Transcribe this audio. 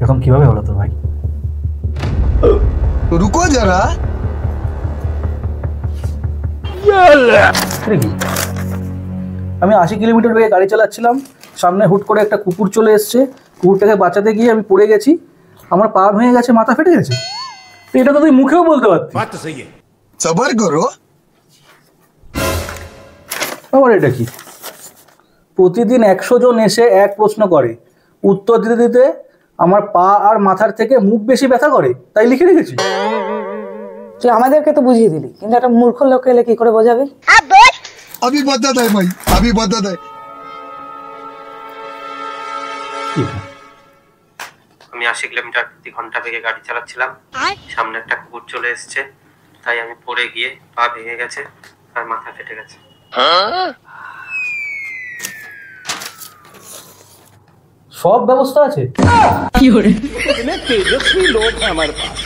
এরকম কিভাবে হলো তো ভাই? রুকো যারা। আমি 80 কিলোমিটার বেগে গাড়ি চালাচ্ছিলাম, সামনে হুট করে একটা কুকুর চলে এসছে, কুকুরটাকে বাঁচাতে গিয়ে আমি পড়ে গেছি, আমার পা ভেঙে গেছে, মাথা ফেটে গেছে। তো এটা তো তুই মুখেও বলতে পারতি। সবার করো। আবার এটা কি? প্রতিদিন 100 জন এসে এক প্রশ্ন করে, উত্তর দিতে দিতে আমার পা আর মাথার থেকে মুখ বেশি ব্যথা করে, তাই লিখে রেখেছি। তুই আমাদেরকে তো বুঝিয়ে দিলি, কিন্তু একটা মূর্খ লোক এলে কি করে বোঝাবি? अभी बता दे भाई, अभी बता दे। আমি 80 কিলোমিটার প্রতি ঘন্টা বেগে গাড়ি চালাচ্ছিলাম, সামনে একটা কুকুর চলে এসেছে, তাই আমি পড়ে গিয়ে পা ভেঙে গেছে আর মাথা ফেটে গেছে। সব ব্যবস্থা আছে। इतने तेजस्वी लोग हैं हमारे पास।